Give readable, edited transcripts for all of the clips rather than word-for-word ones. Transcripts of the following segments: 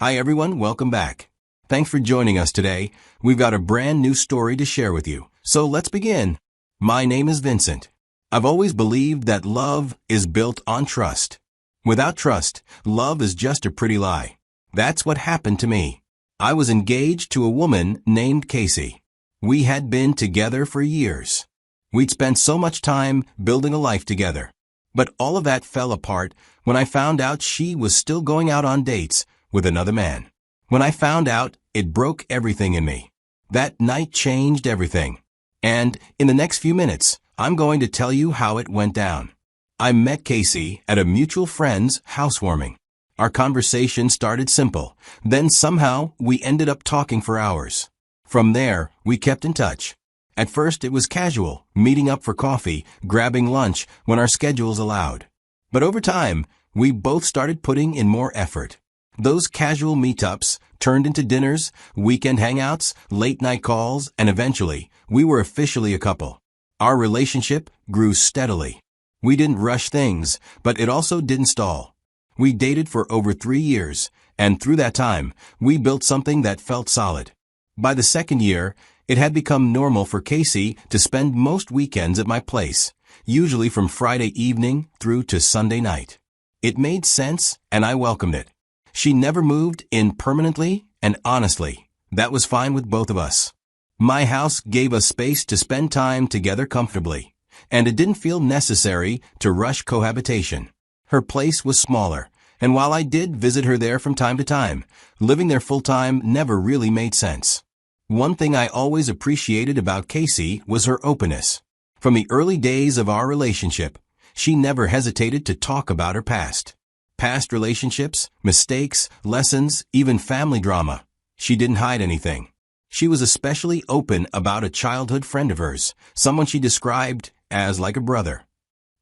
Hi everyone, welcome back. Thanks for joining us today. We've got a brand new story to share with you. So let's begin. My name is Vincent. I've always believed that love is built on trust. Without trust, love is just a pretty lie. That's what happened to me. I was engaged to a woman named Casey. We had been together for years. We'd spent so much time building a life together. But all of that fell apart when I found out she was still going out on dates with another man. When I found out, it broke everything in me. That night changed everything. And in the next few minutes, I'm going to tell you how it went down. I met Casey at a mutual friend's housewarming. Our conversation started simple. Then somehow we ended up talking for hours. From there, we kept in touch. At first it was casual, meeting up for coffee, grabbing lunch when our schedules allowed. But over time, we both started putting in more effort. Those casual meetups turned into dinners, weekend hangouts, late-night calls, and eventually, we were officially a couple. Our relationship grew steadily. We didn't rush things, but it also didn't stall. We dated for over 3 years, and through that time, we built something that felt solid. By the second year, it had become normal for Casey to spend most weekends at my place, usually from Friday evening through to Sunday night. It made sense, and I welcomed it. She never moved in permanently, and honestly, that was fine with both of us. My house gave us space to spend time together comfortably, and it didn't feel necessary to rush cohabitation. Her place was smaller, and while I did visit her there from time to time, living there full-time never really made sense. One thing I always appreciated about Casey was her openness. From the early days of our relationship, she never hesitated to talk about her past. Past relationships, mistakes, lessons, even family drama. She didn't hide anything. She was especially open about a childhood friend of hers, someone she described as like a brother.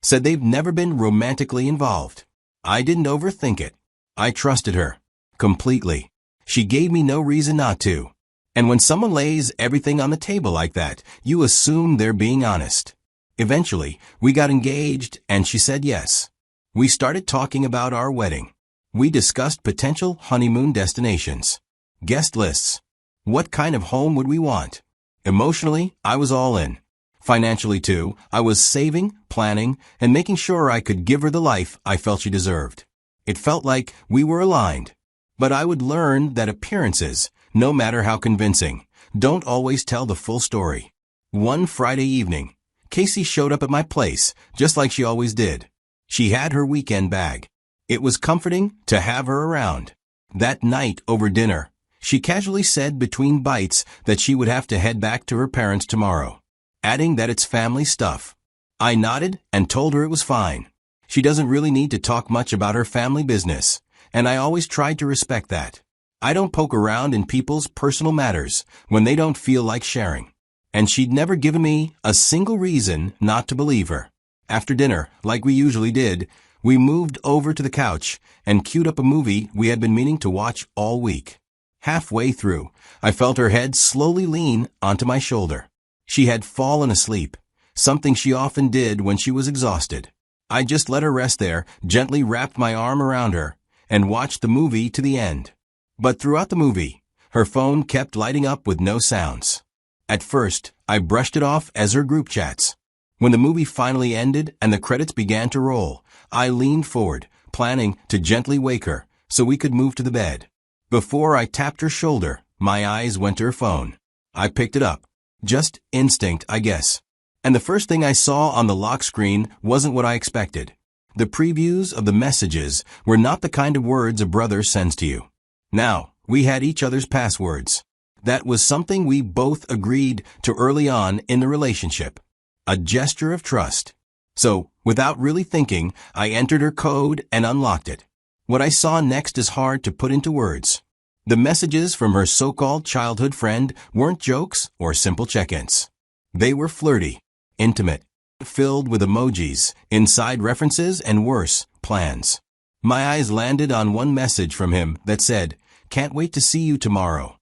Said they've never been romantically involved. I didn't overthink it. I trusted her. Completely. She gave me no reason not to. And when someone lays everything on the table like that, you assume they're being honest. Eventually, we got engaged and she said yes. We started talking about our wedding. We discussed potential honeymoon destinations, guest lists. What kind of home would we want? Emotionally, I was all in. Financially too, I was saving, planning, and making sure I could give her the life I felt she deserved. It felt like we were aligned. But I would learn that appearances, no matter how convincing, don't always tell the full story. One Friday evening, Casey showed up at my place, just like she always did. She had her weekend bag. It was comforting to have her around. That night over dinner, she casually said between bites that she would have to head back to her parents tomorrow, adding that it's family stuff. I nodded and told her it was fine. She doesn't really need to talk much about her family business, and I always tried to respect that. I don't poke around in people's personal matters when they don't feel like sharing. And she'd never given me a single reason not to believe her. After dinner, like we usually did, we moved over to the couch and queued up a movie we had been meaning to watch all week. Halfway through, I felt her head slowly lean onto my shoulder. She had fallen asleep, something she often did when she was exhausted. I just let her rest there, gently wrapped my arm around her, and watched the movie to the end. But throughout the movie, her phone kept lighting up with no sounds. At first, I brushed it off as her group chats. When the movie finally ended and the credits began to roll, I leaned forward, planning to gently wake her so we could move to the bed. Before I tapped her shoulder, my eyes went to her phone. I picked it up. Just instinct, I guess. And the first thing I saw on the lock screen wasn't what I expected. The previews of the messages were not the kind of words a brother sends to you. Now, we had each other's passwords. That was something we both agreed to early on in the relationship. A gesture of trust. So, without really thinking, I entered her code and unlocked it. What I saw next is hard to put into words. The messages from her so-called childhood friend weren't jokes or simple check-ins. They were flirty, intimate, filled with emojis, inside references, and worse, plans. My eyes landed on one message from him that said, "Can't wait to see you tomorrow."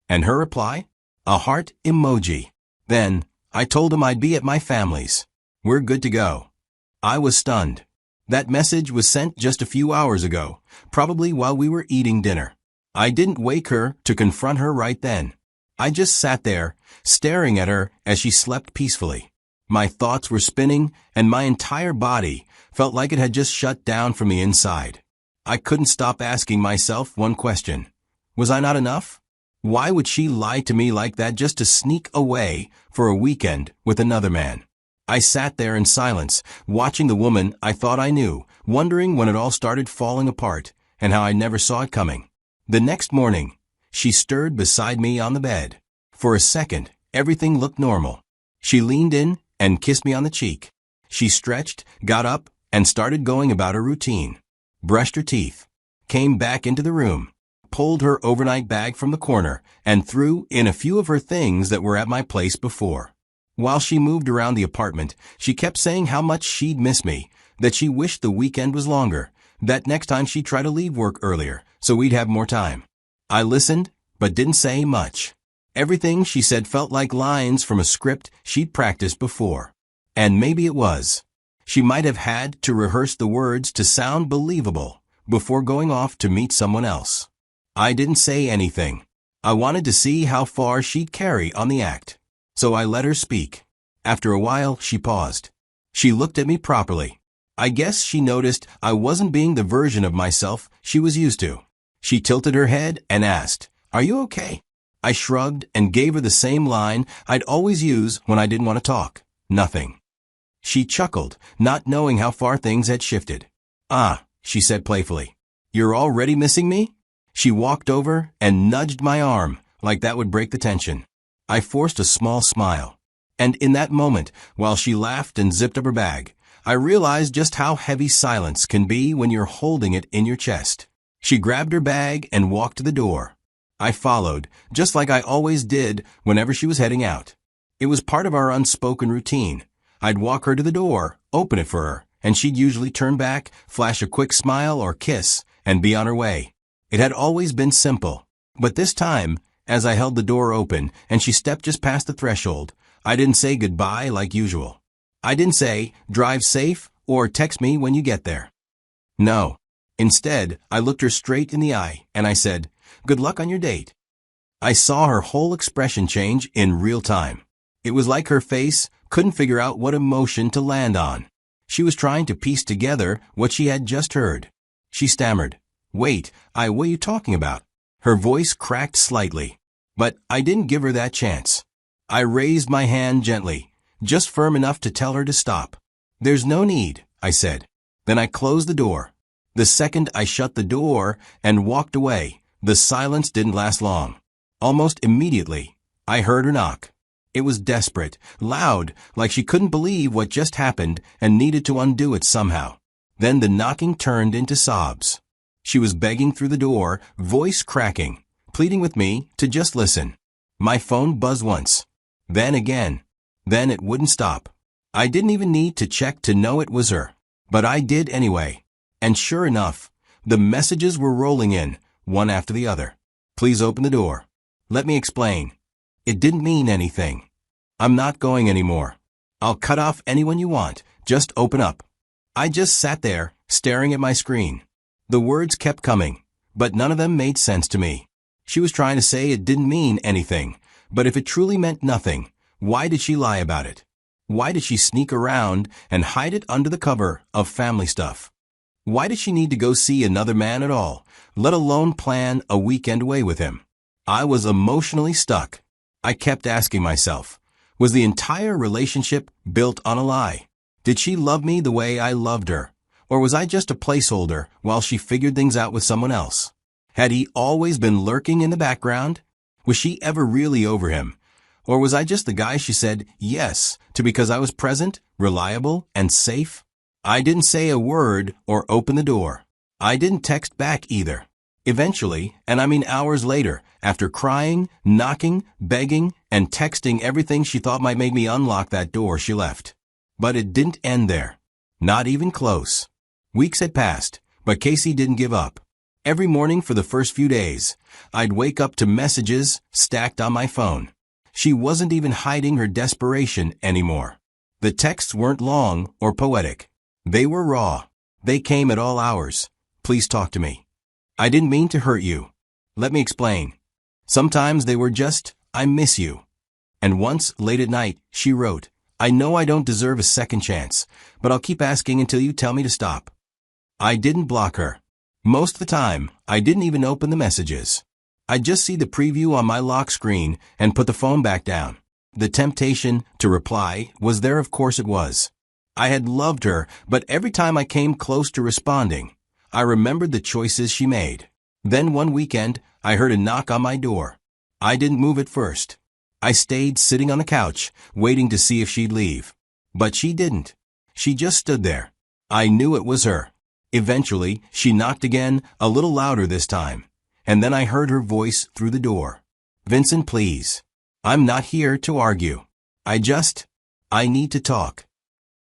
And her reply? A heart emoji. Then, I told him I'd be at my family's. We're good to go. I was stunned. That message was sent just a few hours ago, probably while we were eating dinner. I didn't wake her to confront her right then. I just sat there, staring at her as she slept peacefully. My thoughts were spinning, and my entire body felt like it had just shut down from the inside. I couldn't stop asking myself one question. Was I not enough? Why would she lie to me like that just to sneak away for a weekend with another man? I sat there in silence, watching the woman I thought I knew, wondering when it all started falling apart and how I never saw it coming. The next morning, she stirred beside me on the bed. For a second, everything looked normal. She leaned in and kissed me on the cheek. She stretched, got up, and started going about her routine. Brushed her teeth, came back into the room, pulled her overnight bag from the corner, and threw in a few of her things that were at my place before. While she moved around the apartment, she kept saying how much she'd miss me, that she wished the weekend was longer, that next time she'd try to leave work earlier so we'd have more time. I listened, but didn't say much. Everything she said felt like lines from a script she'd practiced before. And maybe it was. She might have had to rehearse the words to sound believable before going off to meet someone else. I didn't say anything. I wanted to see how far she'd carry on the act. So I let her speak. After a while, she paused. She looked at me properly. I guess she noticed I wasn't being the version of myself she was used to. She tilted her head and asked, "Are you okay?" I shrugged and gave her the same line I'd always use when I didn't want to talk. Nothing. She chuckled, not knowing how far things had shifted. "Ah," she said playfully. "You're already missing me?" She walked over and nudged my arm, like that would break the tension. I forced a small smile. And in that moment, while she laughed and zipped up her bag, I realized just how heavy silence can be when you're holding it in your chest. She grabbed her bag and walked to the door. I followed, just like I always did whenever she was heading out. It was part of our unspoken routine. I'd walk her to the door, open it for her, and she'd usually turn back, flash a quick smile or kiss, and be on her way. It had always been simple. But this time, as I held the door open and she stepped just past the threshold, I didn't say goodbye like usual. I didn't say, "Drive safe," or "Text me when you get there." No. Instead, I looked her straight in the eye and I said, "Good luck on your date." I saw her whole expression change in real time. It was like her face couldn't figure out what emotion to land on. She was trying to piece together what she had just heard. She stammered, "Wait, what are you talking about?" Her voice cracked slightly. But I didn't give her that chance. I raised my hand gently, just firm enough to tell her to stop. "There's no need," I said. Then I closed the door. The second I shut the door and walked away, the silence didn't last long. Almost immediately, I heard her knock. It was desperate, loud, like she couldn't believe what just happened and needed to undo it somehow. Then the knocking turned into sobs. She was begging through the door, voice cracking, pleading with me to just listen. My phone buzzed once, then again. Then it wouldn't stop. I didn't even need to check to know it was her, but I did anyway. And sure enough, the messages were rolling in, one after the other. "Please open the door. Let me explain. It didn't mean anything. I'm not going anymore. I'll cut off anyone you want. Just open up." I just sat there, staring at my screen. The words kept coming, but none of them made sense to me. She was trying to say it didn't mean anything, but if it truly meant nothing, why did she lie about it? Why did she sneak around and hide it under the cover of family stuff? Why did she need to go see another man at all, let alone plan a weekend away with him? I was emotionally stuck. I kept asking myself, was the entire relationship built on a lie? Did she love me the way I loved her? Or was I just a placeholder while she figured things out with someone else? Had he always been lurking in the background? Was she ever really over him? Or was I just the guy she said yes to because I was present, reliable, and safe? I didn't say a word or open the door. I didn't text back either. Eventually, and I mean hours later, after crying, knocking, begging, and texting everything she thought might make me unlock that door, she left. But it didn't end there. Not even close. Weeks had passed, but Casey didn't give up. Every morning for the first few days, I'd wake up to messages stacked on my phone. She wasn't even hiding her desperation anymore. The texts weren't long or poetic. They were raw. They came at all hours. "Please talk to me. I didn't mean to hurt you. Let me explain. Sometimes they were just, I miss you. And once, late at night, she wrote, I know I don't deserve a second chance, but I'll keep asking until you tell me to stop. I didn't block her. Most of the time, I didn't even open the messages. I'd just see the preview on my lock screen and put the phone back down. The temptation to reply was there, of course it was. I had loved her, but every time I came close to responding, I remembered the choices she made. Then one weekend, I heard a knock on my door. I didn't move at first. I stayed sitting on the couch, waiting to see if she'd leave. But she didn't. She just stood there. I knew it was her. Eventually, she knocked again, a little louder this time. And then I heard her voice through the door. Vincent, please. I'm not here to argue. I need to talk.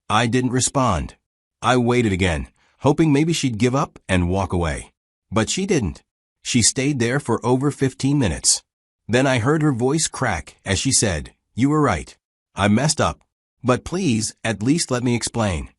I didn't respond. I waited again, hoping maybe she'd give up and walk away. But she didn't. She stayed there for over 15 minutes. Then I heard her voice crack as she said, You were right. I messed up. But please, at least let me explain.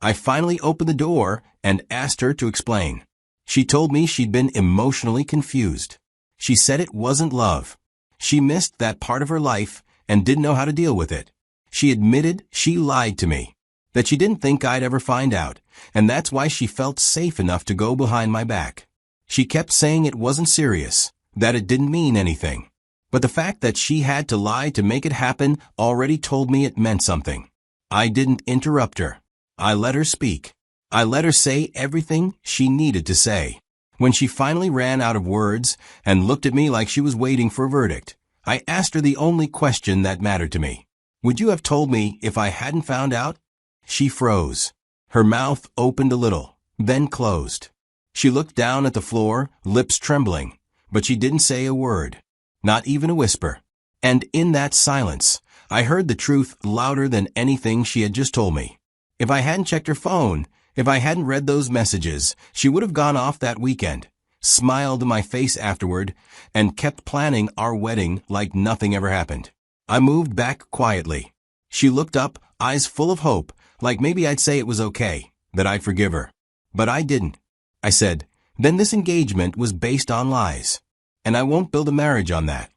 I finally opened the door and asked her to explain. She told me she'd been emotionally confused. She said it wasn't love. She missed that part of her life and didn't know how to deal with it. She admitted she lied to me, that she didn't think I'd ever find out, and that's why she felt safe enough to go behind my back. She kept saying it wasn't serious, that it didn't mean anything. But the fact that she had to lie to make it happen already told me it meant something. I didn't interrupt her. I let her speak. I let her say everything she needed to say. When she finally ran out of words and looked at me like she was waiting for a verdict, I asked her the only question that mattered to me. Would you have told me if I hadn't found out? She froze. Her mouth opened a little, then closed. She looked down at the floor, lips trembling, but she didn't say a word, not even a whisper. And in that silence, I heard the truth louder than anything she had just told me. If I hadn't checked her phone, if I hadn't read those messages, she would have gone off that weekend, smiled in my face afterward, and kept planning our wedding like nothing ever happened. I moved back quietly. She looked up, eyes full of hope, like maybe I'd say it was okay, that I'd forgive her. But I didn't. I said, then this engagement was based on lies, and I won't build a marriage on that.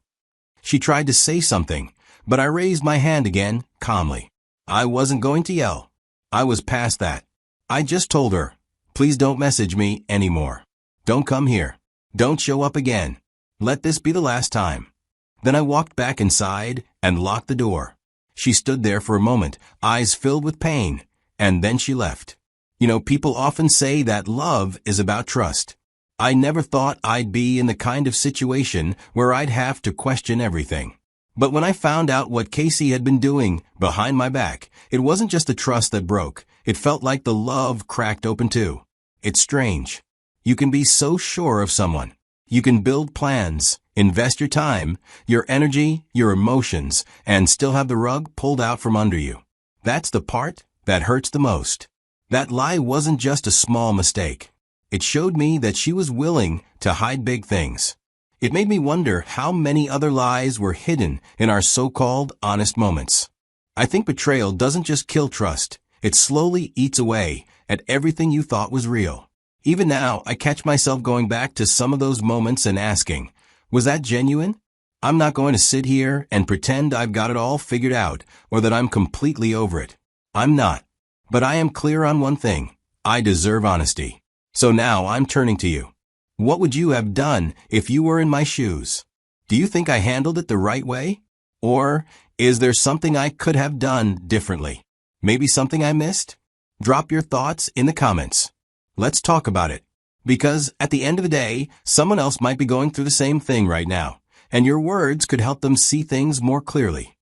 She tried to say something, but I raised my hand again, calmly. I wasn't going to yell. I was past that. I just told her, please don't message me anymore. Don't come here. Don't show up again. Let this be the last time. Then I walked back inside and locked the door. She stood there for a moment, eyes filled with pain, and then she left. You know, people often say that love is about trust. I never thought I'd be in the kind of situation where I'd have to question everything. But when I found out what Casey had been doing behind my back, it wasn't just the trust that broke. It felt like the love cracked open too. It's strange. You can be so sure of someone. You can build plans, invest your time, your energy, your emotions, and still have the rug pulled out from under you. That's the part that hurts the most. That lie wasn't just a small mistake. It showed me that she was willing to hide big things. It made me wonder how many other lies were hidden in our so-called honest moments. I think betrayal doesn't just kill trust. It slowly eats away at everything you thought was real. Even now, I catch myself going back to some of those moments and asking, was that genuine? I'm not going to sit here and pretend I've got it all figured out or that I'm completely over it. I'm not. But I am clear on one thing. I deserve honesty. So now I'm turning to you. What would you have done if you were in my shoes? Do you think I handled it the right way? Or is there something I could have done differently? Maybe something I missed? Drop your thoughts in the comments. Let's talk about it. Because at the end of the day, someone else might be going through the same thing right now, and your words could help them see things more clearly.